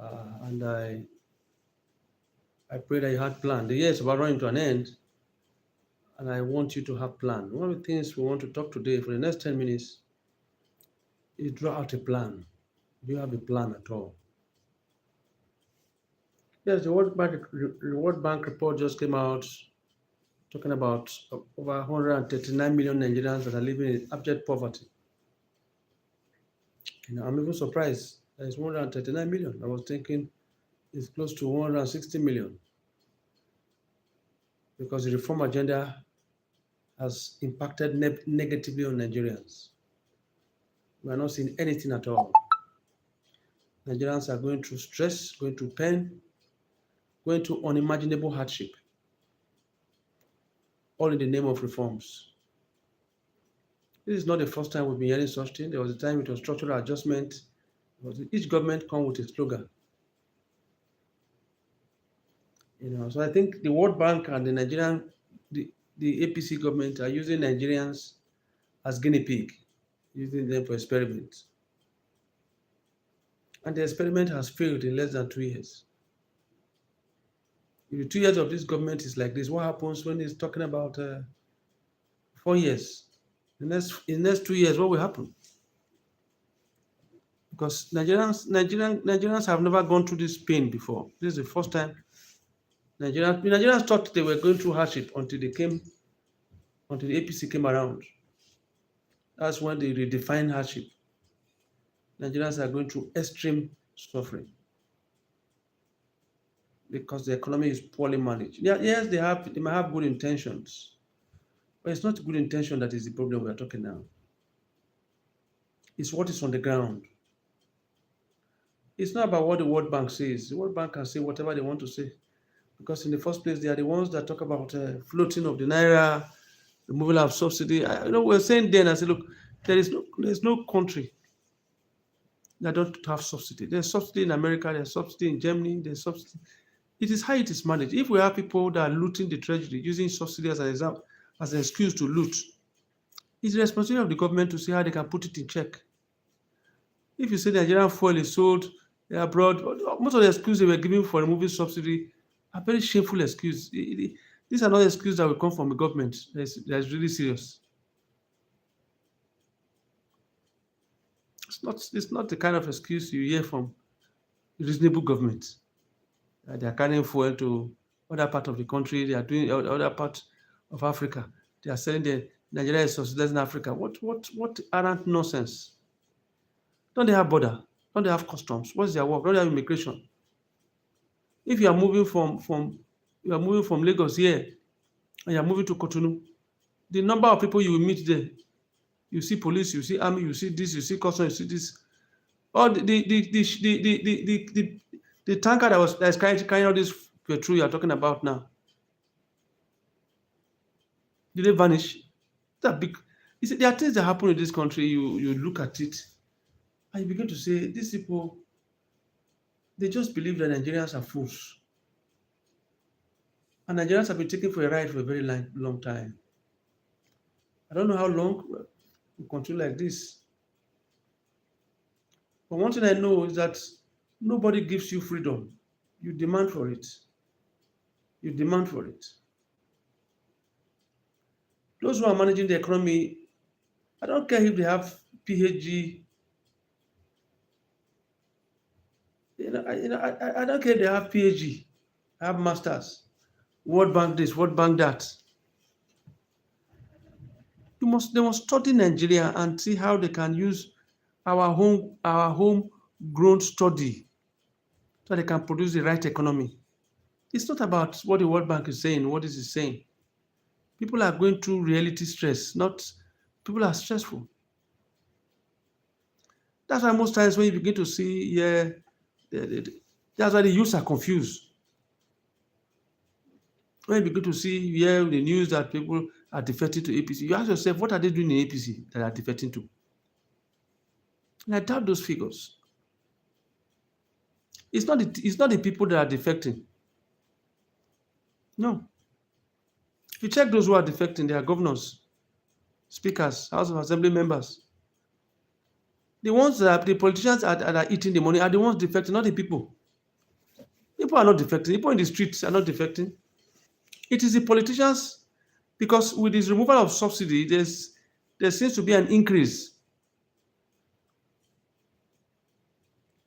And I pray that you had planned. The year is about running to an end, and I want you to have plan. One of the things we want to talk today for the next 10 minutes is draw out a plan. Do you have a plan at all? Yes, the World Bank report just came out talking about over 139 million Nigerians that are living in abject poverty. I'm even surprised that it's 139 million. I was thinking it's close to 160 million because the reform agenda has impacted negatively on Nigerians. We are not seeing anything at all. Nigerians are going through stress, going through pain, going through unimaginable hardship, all in the name of reforms. This is not the first time we've been hearing such thing. There was a time it was structural adjustment. Each government come with a slogan. So I think the World Bank and the APC government are using Nigerians as guinea pig, using them for experiments. And the experiment has failed in less than 2 years. If the 2 years of this government is like this, what happens when it's talking about 4 years? In the next 2 years, what will happen? Because Nigerians have never gone through this pain before. This is the first time Nigerians thought they were going through hardship until the APC came around. That's when they redefined hardship. Nigerians are going through extreme suffering because the economy is poorly managed. Yes, they might have good intentions, but it's not good intention that is the problem we are talking now. It's what is on the ground. It's not about what the World Bank says. The World Bank can say whatever they want to say, because in the first place, they are the ones that talk about floating of the naira, removal of subsidy. We're saying then, I said, look, there's no country that don't have subsidy. There's subsidy in America, there's subsidy in Germany, there's subsidy. It is how it is managed. If we have people that are looting the treasury, using subsidy as an excuse to loot, it's the responsibility of the government to see how they can put it in check. If you say Nigerian fuel is sold abroad, most of the excuses they were giving for removing subsidy are very shameful excuses. These are not excuses that will come from the government. That's really serious. It's not the kind of excuse you hear from reasonable government. They are carrying fuel to other part of the country. They are doing other part of Africa. They are selling Nigeria is subsidizing Africa. What arrant nonsense? Don't they have border? Don't they have customs? What's their work? Don't they have immigration? If you are moving from Lagos here and you are moving to Cotonou, the number of people you will meet there, you see police, you see army, you see this, you see customs, you see this. All the tanker that's carrying all this petrol you are talking about now, did they vanish? That big. You see, there are things that happen in this country. You look at it, and you begin to say, these people, they just believe that Nigerians are fools, and Nigerians have been taken for a ride for a very long time. I don't know how long we continue like this. But one thing I know is that nobody gives you freedom. You demand for it. You demand for it. Those who are managing the economy, I don't care if they have PhD. I don't care if they have PhD, have masters, World Bank this, World Bank that. They must study Nigeria and see how they can use our homegrown study so they can produce the right economy. It's not about what the World Bank is saying, what is it saying. People are going through reality stress, people are stressful. That's why most times when you begin to see, that's why the youths are confused. When you begin to see, the news that people are defecting to APC, you ask yourself, what are they doing in APC that are defecting to? And I doubt those figures. It's not the people that are defecting. No. If you check those who are defecting, they are governors, speakers, House of Assembly members. The politicians that are eating the money are the ones defecting, not the people. people are not defecting. People in the streets are not defecting. It is the politicians, because with this removal of subsidy, there seems to be an increase.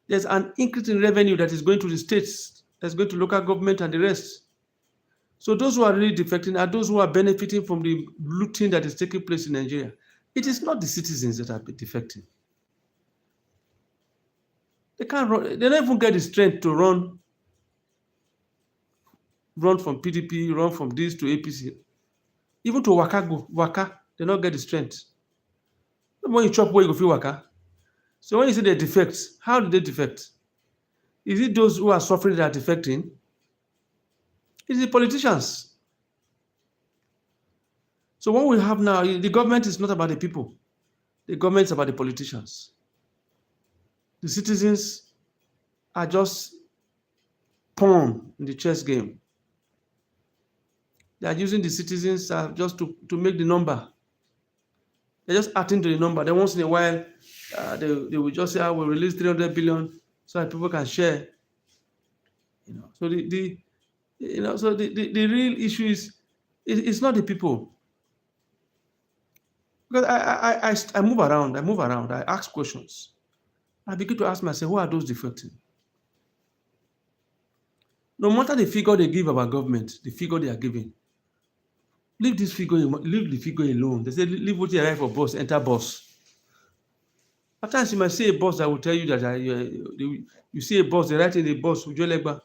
There's an increase in revenue that is going to the states, that's going to local government and the rest. So those who are really defecting are those who are benefiting from the looting that is taking place in Nigeria. It is not the citizens that are defecting. They can't run. They don't even get the strength to run from PDP, run from this to APC. Even to waka, they don't get the strength. When you chop where you go feel waka. So when you say they defect, how do they defect? Is it those who are suffering that are defecting? It's the politicians. So what we have now, the government is not about the people. The government is about the politicians. The citizens are just pawn in the chess game. They are using the citizens just to make the number. They're just adding to the number. Then once in a while, they will just say, "I will release 300 billion so that people can share." So the real issue is it's not the people. Because I move around, I ask questions. I begin to ask myself, who are those defecting? No matter the figure they give about government, the figure they are giving, leave the figure alone. They say, leave what you arrive for bus, enter bus. At times you might see a boss that will tell you that you see a boss, they write in the bus, Ujolegba.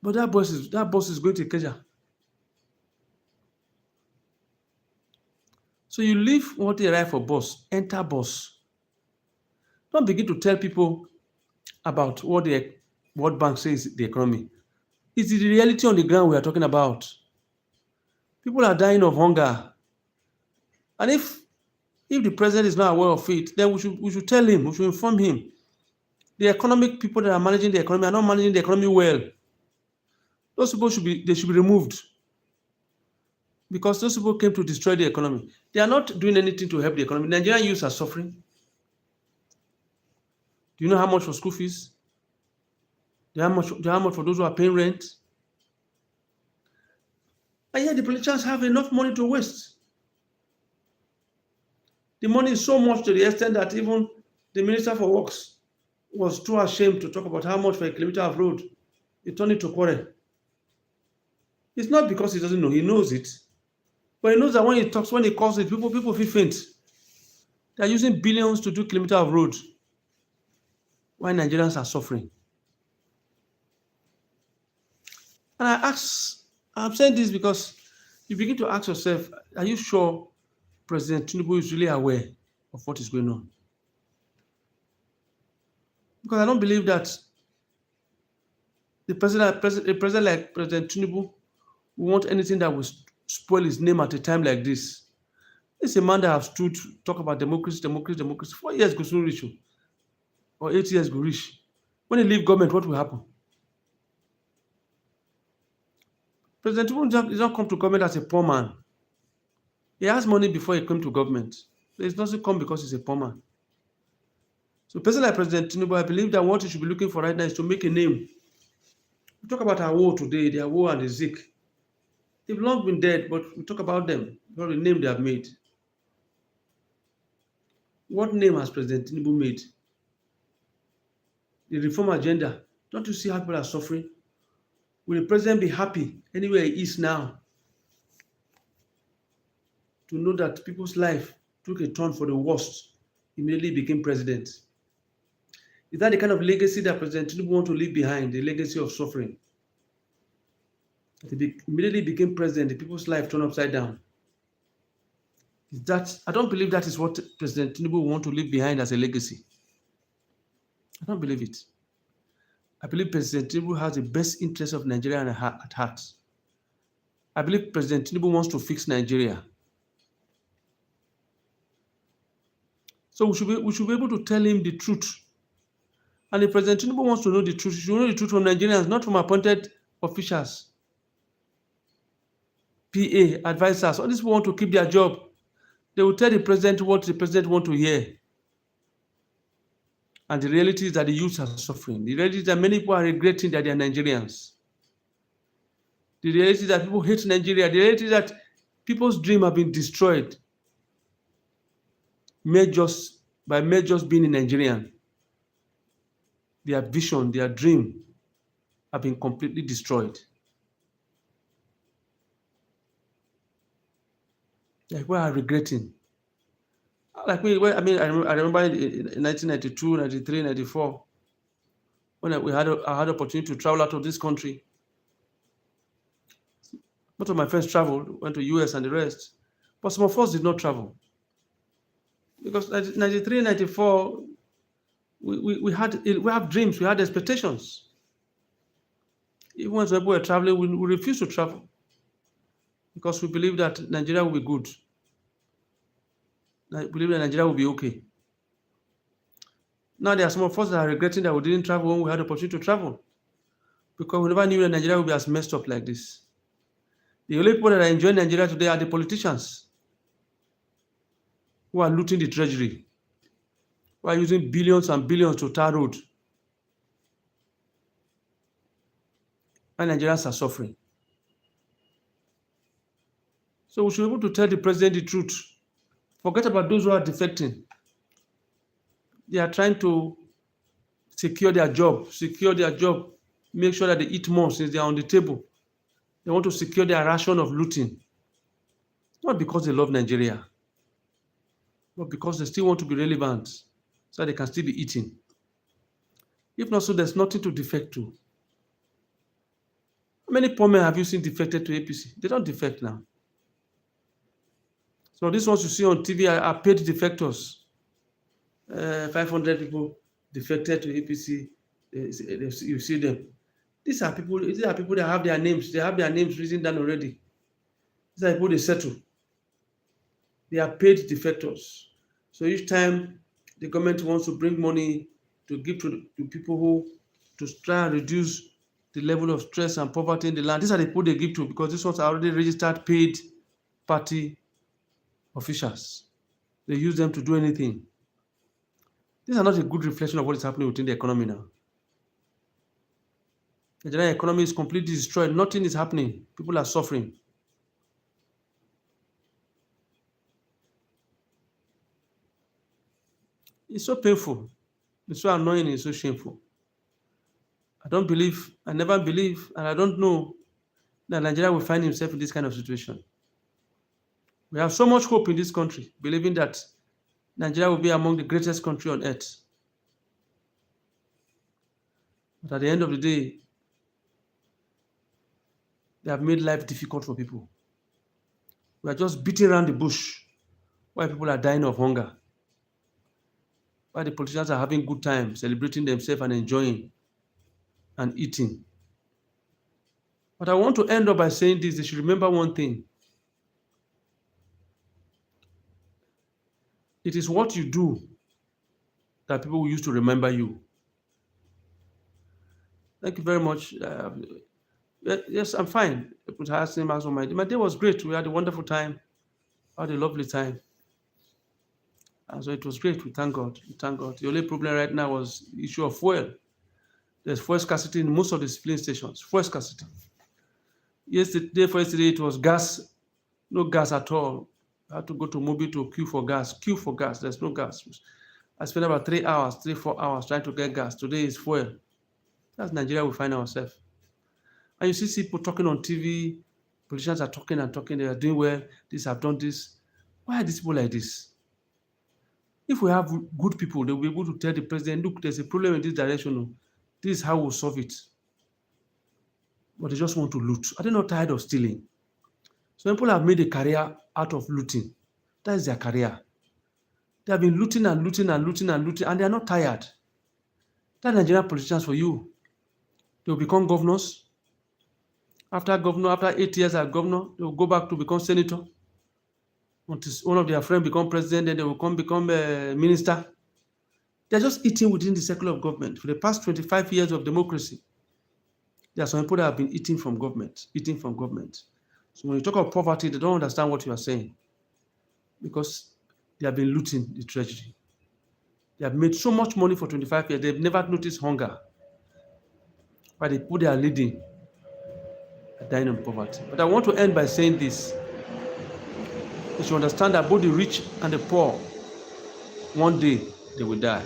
But that boss is going to Keja. So you leave what they arrive for bus, enter bus. Don't begin to tell people about what bank says the economy. It's the reality on the ground we are talking about. People are dying of hunger. And if the president is not aware of it, then we should tell him, we should inform him. The economic people that are managing the economy are not managing the economy well. Those people should be removed. Because those people came to destroy the economy. They are not doing anything to help the economy. Nigerian youths are suffering. Do you know how much for school fees? Do you know how much for those who are paying rent? And yet the politicians have enough money to waste. The money is so much to the extent that even the Minister for Works was too ashamed to talk about how much for a kilometer of road. He turned it to quarrel. It's not because he doesn't know, he knows it. But he knows that when he calls it, people feel faint. They are using billions to do kilometer of road. Why Nigerians are suffering. And I'm saying this because you begin to ask yourself, are you sure President Tinubu is really aware of what is going on? Because I don't believe that a president like President Tinubu will want anything that will spoil his name at a time like this. It's a man that has stood to talk about democracy. 4 years go soon reach, or 8 years go reach. When he leave government, what will happen? President Tinubu does not come to government as a poor man. He has money before he came to government. He doesn't come because he's a poor man. So a person like President Tinubu, I believe that what he should be looking for right now is to make a name. We talk about our war today, the war and the Zik. They've long been dead, but we talk about them, about the name they have made. What name has President Tinubu made? The reform agenda. Don't you see how people are suffering? Will the president be happy anywhere he is now to know that people's life took a turn for the worst, immediately became president? Is that the kind of legacy that President Tinubu wants to leave behind, the legacy of suffering? That he immediately became president, the people's life turned upside down. I don't believe that is what President Tinubu wants to leave behind as a legacy. I don't believe it. I believe President Tinubu has the best interest of Nigeria at heart. I believe President Tinubu wants to fix Nigeria. So we should be able to tell him the truth. And if President Tinubu wants to know the truth, he should know the truth from Nigerians, not from appointed officials, PA, advisors. All these people want to keep their job. They will tell the president what the president wants to hear. And the reality is that the youth are suffering. The reality is that many people are regretting that they are Nigerians. The reality is that people hate Nigeria. The reality is that people's dreams have been destroyed by mere just being a Nigerian. Their vision, their dream have been completely destroyed. Like people are regretting. Like me, I remember in 1992, 93, 94, when I had opportunity to travel out of this country. Most of my friends traveled, went to US and the rest, but some of us did not travel because 93, 94, we have dreams, we had expectations. Even when some people were traveling, we refused to travel because we believe that Nigeria will be good. I believe that Nigeria will be okay. Now there are some of us that are regretting that we didn't travel when we had the opportunity to travel because we never knew that Nigeria would be as messed up like this. The only people that are enjoying Nigeria today are the politicians who are looting the treasury, who are using billions and billions to tar road. And Nigerians are suffering. So we should be able to tell the president the truth. Forget about those who are defecting. They are trying to secure their job, make sure that they eat more since they are on the table. They want to secure their ration of looting. Not because they love Nigeria, but because they still want to be relevant so they can still be eating. If not so, there's nothing to defect to. How many poor men have you seen defected to APC? They don't defect now. So these ones you see on TV are paid defectors. 500 people defected to APC. You see them. These are people that have their names. They have their names written down already. These are people they settle. They are paid defectors. So each time the government wants to bring money to give to people who to try and reduce the level of stress and poverty in the land, these are the people they give to because these ones are already registered paid party officials. They use them to do anything. These are not a good reflection of what is happening within the economy now. The Nigerian economy is completely destroyed. Nothing is happening. People are suffering. It's so painful. It's so annoying. It's so shameful. I never believe, and I don't know that Nigeria will find himself in this kind of situation. We have so much hope in this country, believing that Nigeria will be among the greatest country on earth. But at the end of the day, they have made life difficult for people. We are just beating around the bush while people are dying of hunger. While the politicians are having good time, celebrating themselves and enjoying and eating. But I want to end up by saying this. They should remember one thing. It is what you do that people will use to remember you. Thank you very much. Yes, I'm fine. My day was great. We had a wonderful time. Had a lovely time. And so it was great. We thank God. The only problem right now was the issue of fuel. There's fuel scarcity in most of the filling stations. Fuel scarcity. Yesterday it was gas. No gas at all. I had to go to Mobil to queue for gas. There's no gas. I spent about 4 hours trying to get gas. Today is fuel. That's Nigeria we find ourselves. And you see people talking on TV. Politicians are talking and talking. They are doing well. These have done this. Why are these people like this? If we have good people, they'll be able to tell the president, look, there's a problem in this direction. This is how we'll solve it. But they just want to loot. Are they not tired of stealing? Some people have made a career out of looting. That is their career. They have been looting and looting and looting and looting, and they are not tired. That Nigerian politicians for you. They will become governors. After 8 years as governor, they will go back to become senator. Until one of their friends become president, then they will become a minister. They're just eating within the circle of government. For the past 25 years of democracy, there are some people that have been eating from government. So when you talk of poverty, they don't understand what you are saying because they have been looting the treasury. They have made so much money for 25 years, they've never noticed hunger. But the people they are leading are dying in poverty. But I want to end by saying this. You should understand that both the rich and the poor, one day they will die.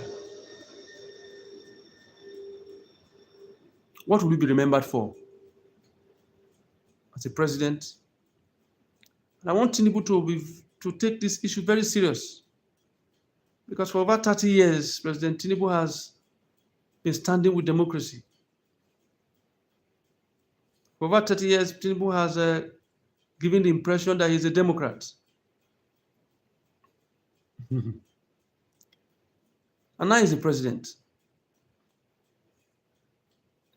What will you be remembered for as a president? And I want Tinubu to take this issue very serious. Because for over 30 years, President Tinubu has been standing with democracy. For over 30 years, Tinubu has given the impression that he's a Democrat. And now he's the president.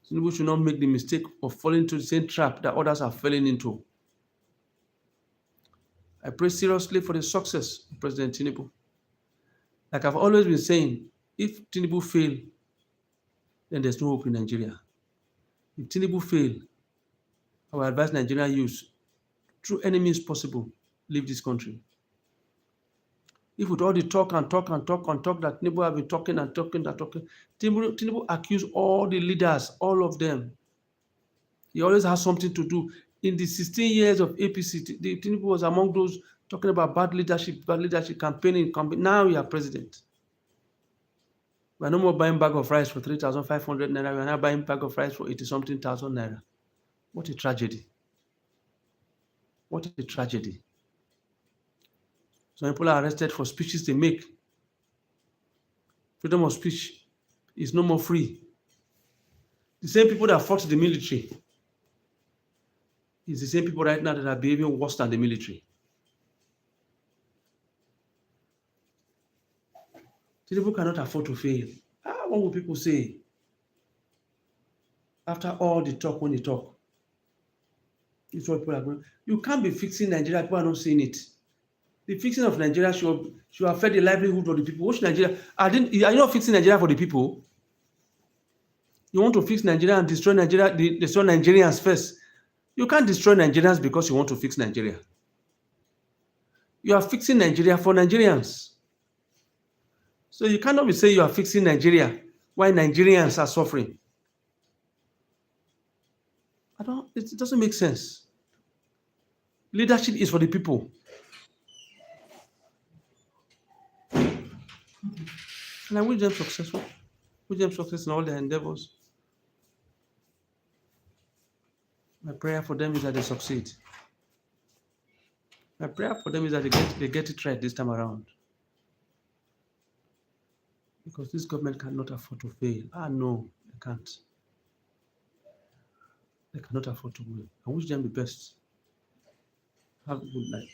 Tinubu should not make the mistake of falling into the same trap that others are falling into. I pray seriously for the success of President Tinubu. Like I've always been saying, if Tinubu fail, then there's no hope in Nigeria. If Tinubu fail, I will advise Nigerian youth, through any means possible, leave this country. If with all the talk that Tinubu have been talking, Tinubu accused all the leaders, all of them. He always has something to do. In the 16 years of APC, Tinubu was among those talking about bad leadership, campaigning. Now we are president. We are no more buying bag of rice for 3,500 naira. We are now buying bag of rice for 80-something thousand naira. What a tragedy. What a tragedy. Some people are arrested for speeches they make. Freedom of speech is no more free. The same people that fought the military is the same people right now that are behaving worse than the military. Tinubu cannot afford to fail. What will people say after all the talk when they talk? It's what people are going. You can't be fixing Nigeria. People are not saying it. The fixing of Nigeria should affect the livelihood of the people. Which Nigeria? Are you not fixing Nigeria for the people? You want to fix Nigeria and destroy Nigeria, destroy Nigerians first. You can't destroy Nigerians because you want to fix Nigeria. You are fixing Nigeria for Nigerians. So you cannot be saying you are fixing Nigeria while Nigerians are suffering. It doesn't make sense. Leadership is for the people. And I wish them success in all their endeavors. My prayer for them is that they succeed. My prayer for them is that they get it right this time around. Because this government cannot afford to fail. No, they can't. They cannot afford to fail. I wish them the best. Have a good night.